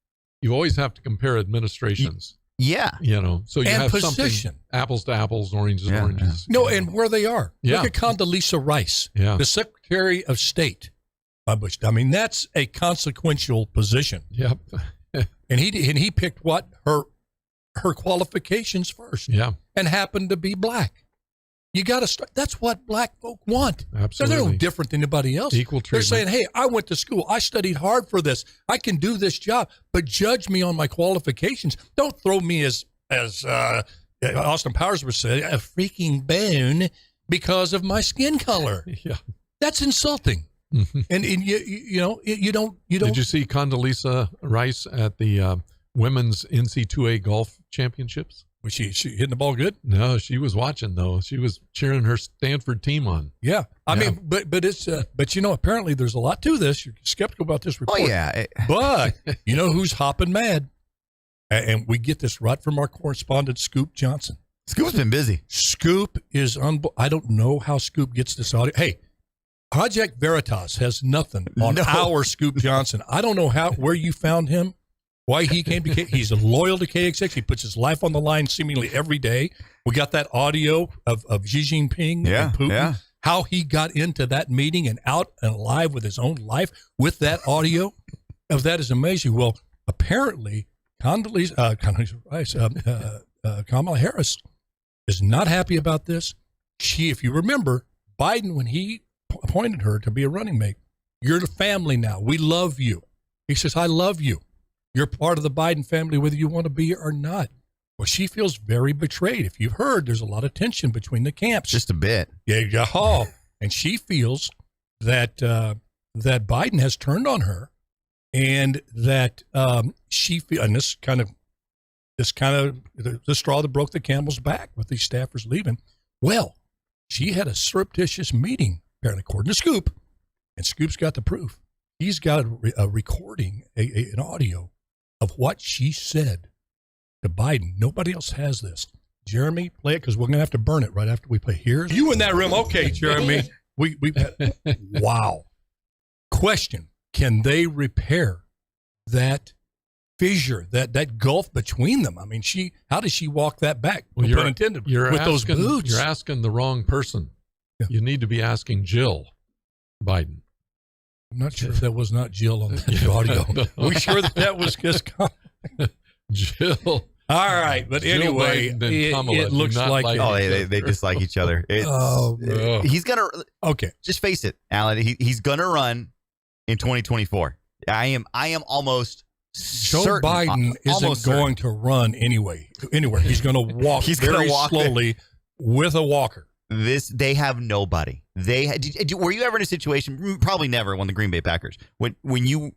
You always have to compare administrations. Yeah. So you have position. Something apples to apples, oranges to oranges. No, and where they are. Yeah. Look at Condoleezza Rice, the Secretary of State. Bush. I mean, that's a consequential position. Yep. And he picked what her qualifications first. Yeah. And happened to be black. You got to start. That's what black folk want. Absolutely. They're no different than anybody else. Equal treatment. They're saying, hey, I went to school. I studied hard for this. I can do this job, but judge me on my qualifications. Don't throw me as Austin Powers would say, a freaking bone because of my skin color. Yeah. That's insulting. And you don't. Did you see Condoleezza Rice at the women's NC2A golf championships? Was she hitting the ball good? No, she was watching though. She was cheering her Stanford team on. Yeah, I mean, but it's apparently there's a lot to this. You're skeptical about this report. Oh yeah, but you know who's hopping mad? And we get this right from our correspondent, Scoop Johnson. Scoop's been busy. Scoop is I don't know how Scoop gets this audio. Hey, Project Veritas has nothing on our Scoop Johnson. I don't know where you found him, why he came to he's loyal to KXX. He puts his life on the line seemingly every day. We got that audio of Xi Jinping and Putin, how he got into that meeting and out and alive with his own life with that audio. Of that is amazing. Well, apparently, Kamala Harris is not happy about this. If you remember, Biden, when he appointed her to be a running mate, you're the family now. We love you. He says, I love you. You're part of the Biden family, whether you want to be or not. Well, she feels very betrayed. If you've heard, there's a lot of tension between the camps. Just a bit. Yeah. And she feels that that Biden has turned on her, and that and this kind of the straw that broke the camel's back with these staffers leaving. Well, she had a surreptitious meeting, apparently, according to Scoop, and Scoop's got the proof. He's got a recording, an audio of what she said to Biden. Nobody else has this. Jeremy, play it, because we're going to have to burn it right after we play. Here's you in that room. Okay, Jeremy. We've had, wow. Question: can they repair that fissure, that gulf between them? I mean, how does she walk that back? Well, no pun intended. With those boots. You're asking the wrong person. Yeah. You need to be asking Jill Biden. I'm not sure if that was not Jill on that audio. Are we sure that was just Jill? All right, but anyway, it looks like they dislike each other. He's gonna just face it, Alan. He's gonna run in 2024. I am almost Joe certain, Biden isn't going to run anywhere. He's going to walk very slowly with a walker. They have nobody. Were you ever in a situation? Probably never. When the Green Bay Packers, when you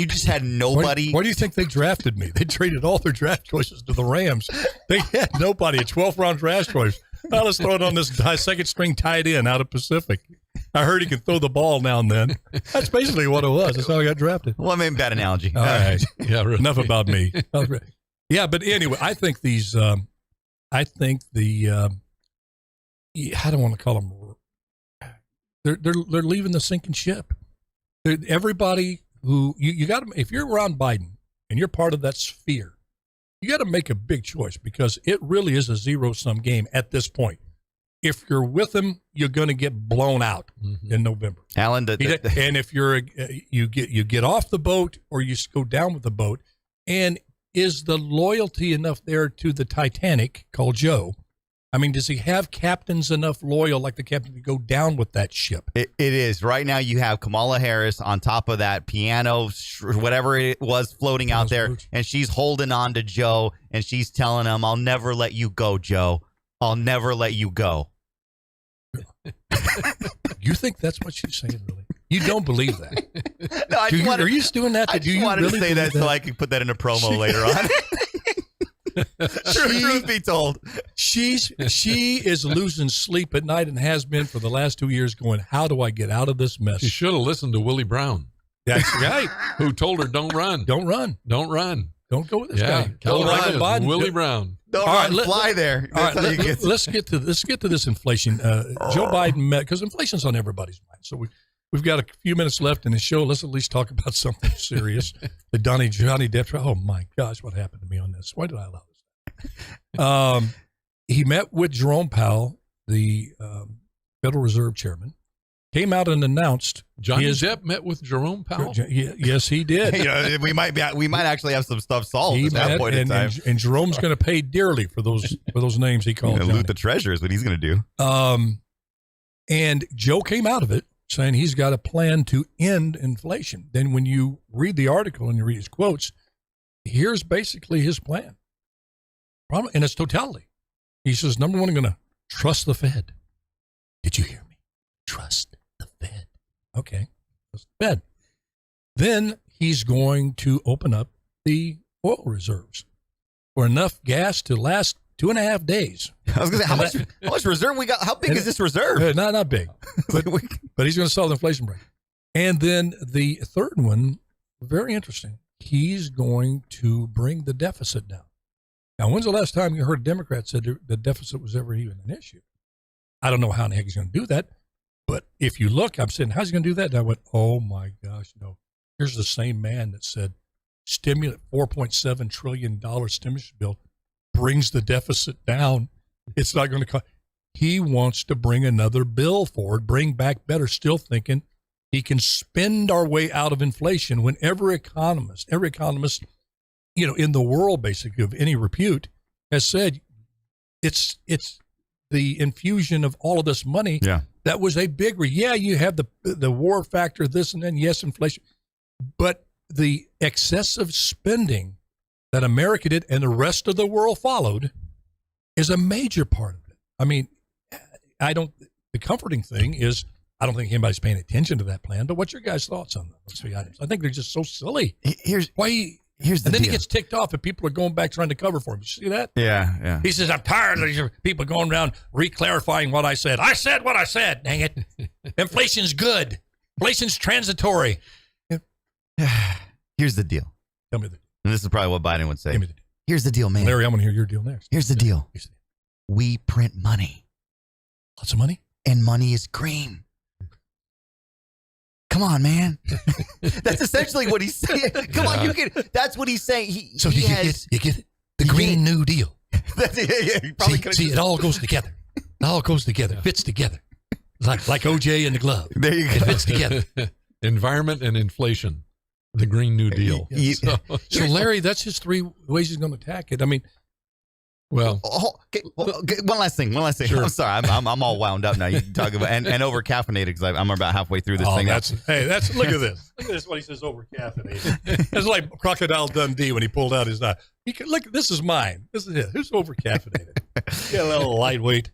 just had nobody. Why do you think they drafted me? They traded all their draft choices to the Rams. They had nobody. A 12th round draft choice. Now let's throw it on this second string tight end out of Pacific. I heard he can throw the ball now and then. That's basically what it was. That's how I got drafted. Well, I mean, bad analogy. All right. Yeah. Really. Enough about me. Yeah, but anyway, I think I don't want to call them. They're leaving the sinking ship. Everybody who you got to, if you're around Biden and you're part of that sphere, you got to make a big choice, because it really is a zero-sum game at this point. If you're with him, you're going to get blown out in November. Alan, and if you get off the boat, or you go down with the boat, and is the loyalty enough there to the Titanic called Joe? I mean, does he have captains enough loyal, like the captain, to go down with that ship? It is. Right now you have Kamala Harris on top of that piano, whatever it was floating out there, and she's holding on to Joe, and she's telling him, I'll never let you go, Joe. I'll never let you go. You think that's what she's saying, really? You don't believe that? No, are you doing that? I just wanted to say that so I can put that in a promo later on. Truth be told, she is losing sleep at night, and has been for the last 2 years, going, how do I get out of this mess? She should have listened to Willie Brown. That's right. Who told her, don't run. Don't run. Don't run. Don't go with this guy. California, Willie Brown. Don't run, fly there. All right, let's get to this inflation. Joe Biden met, because inflation's on everybody's mind. So we've got a few minutes left in the show. Let's at least talk about something serious. The Johnny Depp trial. Oh my gosh, what happened to me on this? Why did I allow this? He met with Jerome Powell, the Federal Reserve Chairman. Came out and announced Johnny Depp met with Jerome Powell. Yes, he did. We might actually have some stuff solved at that point in time. And Jerome's going to pay dearly for those names he called. Loot the treasure is what he's going to do. And Joe came out of it saying he's got a plan to end inflation. Then when you read the article and you read his quotes, here's basically his plan in its totality. He says, number one, I'm going to trust the Fed. Did you hear me? Trust the Fed. Okay. Trust the Fed. Then he's going to open up the oil reserves for enough gas to last 2.5 days. I was going to say, how much reserve we got? How big is this reserve? Not big. But he's going to solve the inflation break. And then the third one, very interesting. he's going to bring the deficit down. Now, when's the last time you heard Democrats said the deficit was ever even an issue? I don't know how in the heck he's going to do that. But if you look, I'm saying, how's he going to do that? And I went, oh, my gosh, no. Here's the same man that said $4.7 trillion stimulus bill brings the deficit down. It's not going to cost. He wants to bring another bill forward, bring back better, still thinking he can spend our way out of inflation when every economist, in the world, basically, of any repute, has said it's the infusion of all of this money. Yeah. That was a big, you have the war factor, this and then, yes, inflation. But the excessive spending that America did and the rest of the world followed is a major part of it. I mean, the comforting thing is I don't think anybody's paying attention to that plan, but what's your guys' thoughts on those three items? I think they're just so silly. Here's the and then deal. he gets ticked off and people are going back trying to cover for him. You see that? Yeah. He says, I'm tired of these people going around re-clarifying what I said. I said what I said, dang it. Inflation's good. Inflation's transitory. Here's the deal. Tell me the deal. And this is probably what Biden would say. Give me the deal. Here's the deal, man. Larry, I'm going to hear your deal next. Here's the deal. We print money. Lots of money? And money is green. Come on, man. That's essentially what he's saying. Come on, that's what he's saying. You get it? The Green New Deal. See, it all goes together. It all goes together. Fits together. Like OJ and the glove. There you go. It fits together. Environment and inflation. The Green New Deal. So Larry, that's his three ways he's going to attack it. I mean, one last thing. Sure. I'm sorry. I'm all wound up now. You talk about and over caffeinated because I'm about halfway through this thing. Look at this. Look at this. What he says over caffeinated. It's like Crocodile Dundee when he pulled out his knife. Look, this is mine. This is it. Who's over caffeinated? Get a little lightweight.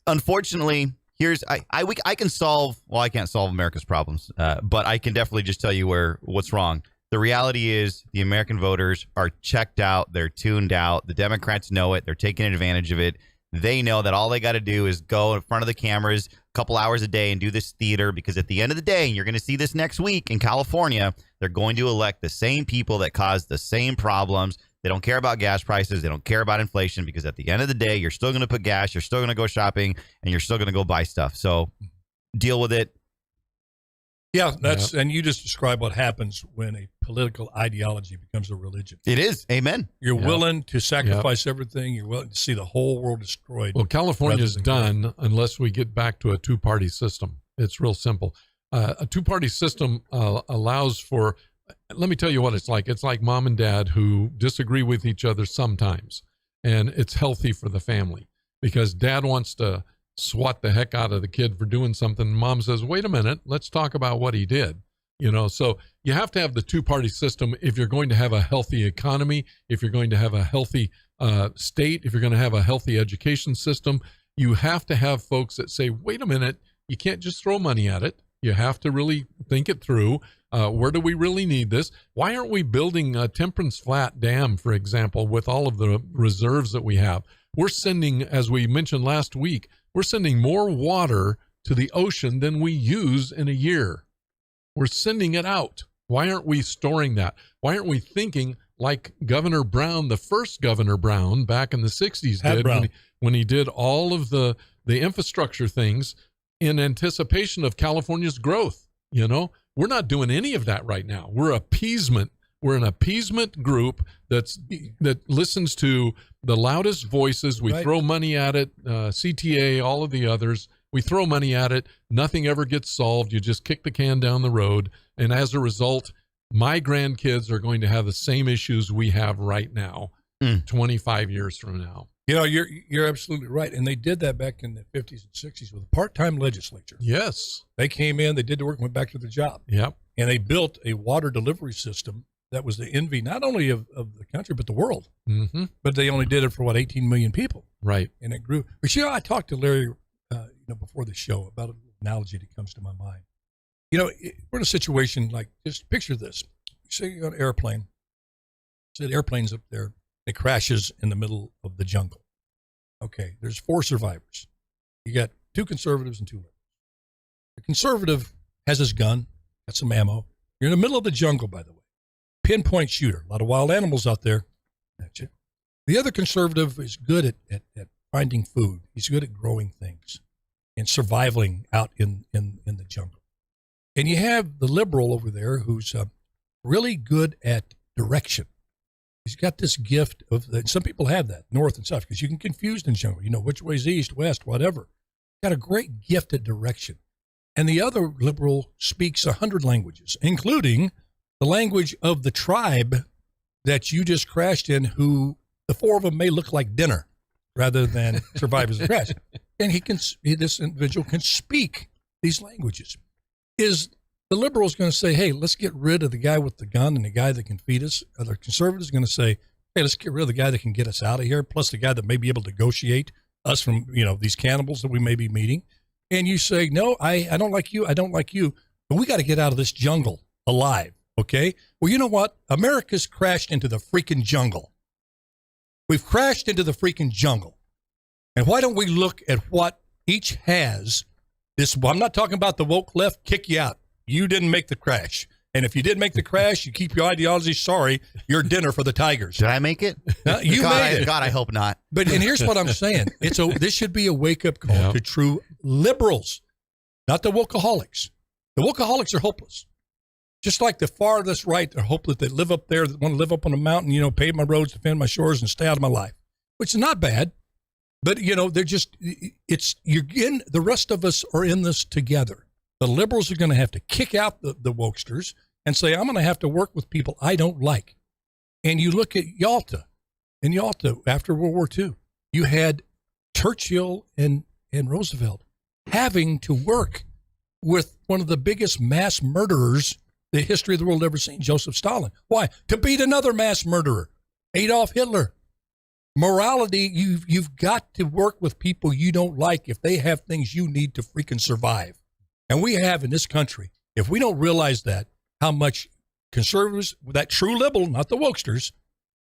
Unfortunately, I can solve. Well, I can't solve America's problems, but I can definitely just tell you what's wrong. The reality is the American voters are checked out. They're tuned out. The Democrats know it. They're taking advantage of it. They know that all they got to do is go in front of the cameras a couple hours a day and do this theater, because at the end of the day, and you're going to see this next week in California, they're going to elect the same people that caused the same problems. They don't care about gas prices. They don't care about inflation, because at the end of the day, you're still going to put gas, you're still going to go shopping, and you're still going to go buy stuff. So deal with it. Yeah, and you just described what happens when a political ideology becomes a religion. It is. Amen. You're willing to sacrifice everything. You're willing to see the whole world destroyed. Well, California's done unless we get back to a two-party system. It's real simple. A two-party system allows for, let me tell you what it's like. It's like mom and dad who disagree with each other sometimes, and it's healthy for the family because dad wants to swat the heck out of the kid for doing something. Mom says, wait a minute, let's talk about what he did. So you have to have the two-party system if you're going to have a healthy economy, if you're going to have a healthy state, if you're going to have a healthy education system. You have to have folks that say, wait a minute, you can't just throw money at it. You have to really think it through. Where do we really need this? Why aren't we building a Temperance Flat Dam, for example, with all of the reserves that we have? We're sending, as we mentioned last week, we're sending more water to the ocean than we use in a year. We're sending it out. Why aren't we storing that? Why aren't we thinking like Governor Brown, the first Governor Brown back in the 60s did when he did all of the infrastructure things in anticipation of California's growth? We're not doing any of that right now. We're appeasement. We're an appeasement group that listens to the loudest voices. We throw money at it, CTA, all of the others. We throw money at it. Nothing ever gets solved. You just kick the can down the road. And as a result, my grandkids are going to have the same issues we have right now, 25 years from now. You're absolutely right. And they did that back in the 50s and 60s with a part-time legislature. Yes. They came in, they did the work, and went back to their job. Yep. And they built a water delivery system that was the envy not only of the country, but the world. Mm-hmm. But they only did it for, 18 million people. Right. And it grew. But, I talked to Larry before the show about an analogy that comes to my mind. We're in a situation like, just picture this. You say you're on an airplane. Say the airplane's up there. It crashes in the middle of the jungle. Okay, there's 4 survivors. You got 2 conservatives and 2 liberals. The conservative has his gun, got some ammo. You're in the middle of the jungle, by the way. pinpoint shooter. A lot of wild animals out there. That's it. The other conservative is good at finding food. He's good at growing things and surviving out in the jungle. And you have the liberal over there who's really good at direction. He's got this gift of, some people have that, north and south, because you can confuse in jungle. You know, which way's east, west, whatever. Got a great gift at direction. And the other liberal speaks 100 languages, including the language of the tribe that you just crashed in, who the four of them may look like dinner rather than survivors of crash. And this individual can speak these languages. Is the liberals going to say, hey, let's get rid of the guy with the gun and the guy that can feed us? Are the conservatives going to say, hey, let's get rid of the guy that can get us out of here, plus the guy that may be able to negotiate us from, these cannibals that we may be meeting? And you say, no, I don't like you, but we got to get out of this jungle alive, okay? Well, you know what? America's crashed into the freaking jungle. We've crashed into the freaking jungle. And why don't we look at what each has? I'm not talking about the woke left, kick you out. You didn't make the crash. And if you did make the crash, you keep your ideology, sorry, you're dinner for the Tigers. Did I make it? You made it. God, I hope not. And here's what I'm saying. This should be a wake-up call to true liberals, not the wokeaholics. The wokeaholics are hopeless. Just like the farthest right, they're hopeless. They live up there, that want to live up on a mountain, pave my roads, defend my shores, and stay out of my life, which is not bad. But, they're just, the rest of us are in this together. The liberals are going to have to kick out the wokesters and say, I'm going to have to work with people I don't like. And you look at Yalta. In Yalta, after World War II, you had Churchill and Roosevelt having to work with one of the biggest mass murderers the history of the world ever seen, Joseph Stalin. Why? To beat another mass murderer, Adolf Hitler. Morality, you've got to work with people you don't like if they have things you need to freaking survive. And we have in this country, if we don't realize that, how much conservatives, that true liberal, not the wokesters,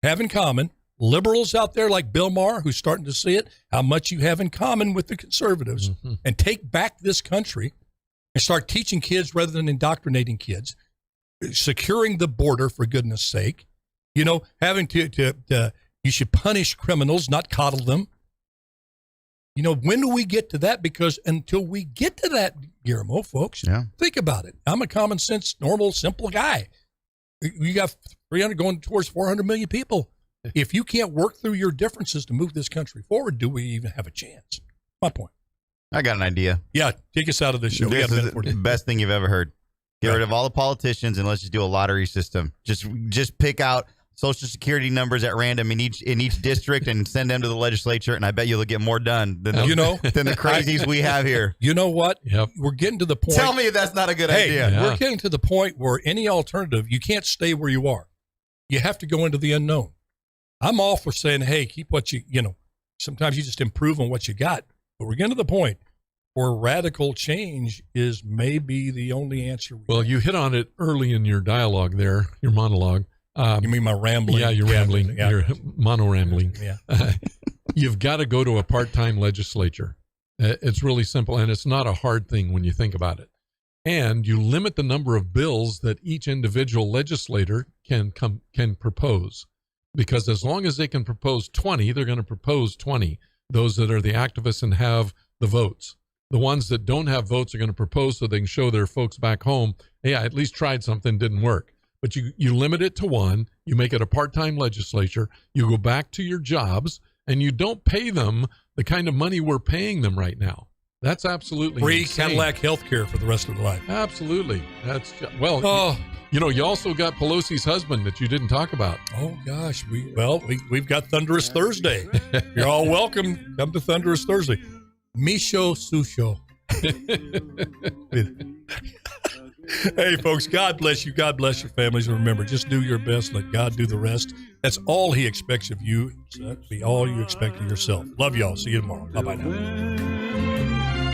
have in common, liberals out there like Bill Maher, who's starting to see it, how much you have in common with the conservatives, and take back this country and start teaching kids rather than indoctrinating kids, securing the border, for goodness sake, having to you should punish criminals, not coddle them. When do we get to that? Because until we get to that, Guillermo, folks, think about it. I'm a common sense, normal, simple guy. You got 300 going towards 400 million people. If you can't work through your differences to move this country forward, do we even have a chance? My point. I got an idea. Yeah, take us out of this show. This is the best thing you've ever heard. Get rid of all the politicians and let's just do a lottery system. Just pick out Social Security numbers at random in each district and send them to the legislature, and I bet you'll get more done than the crazies we have here. You know what? Yep. We're getting to the point. Tell me if that's not a good idea. We're getting to the point where any alternative, you can't stay where you are. You have to go into the unknown. I'm all for saying, hey, keep what sometimes you just improve on what you got. But we're getting to the point where radical change is maybe the only answer. Well, you hit on it early in your dialogue there, your monologue. You mean my rambling? Yeah, you're rambling. Yeah. You're mono-rambling. Yeah. You've got to go to a part-time legislature. It's really simple, and it's not a hard thing when you think about it. And you limit the number of bills that each individual legislator can propose. Because as long as they can propose 20, they're going to propose 20. Those that are the activists and have the votes. The ones that don't have votes are going to propose so they can show their folks back home, hey, I at least tried something, didn't work. But you limit it to one, you make it a part-time legislature, you go back to your jobs, and you don't pay them the kind of money we're paying them right now. That's absolutely free insane. Cadillac health care for the rest of their life. Absolutely. You also got Pelosi's husband that you didn't talk about. Oh, gosh. We've got Thunderous Thursday. You're all welcome. Come to Thunderous Thursday. Micho Susho. Hey, folks, God bless you. God bless your families. And remember, just do your best. Let God do the rest. That's all he expects of you. So that'd be all you expect of yourself. Love y'all. See you tomorrow. Bye-bye now.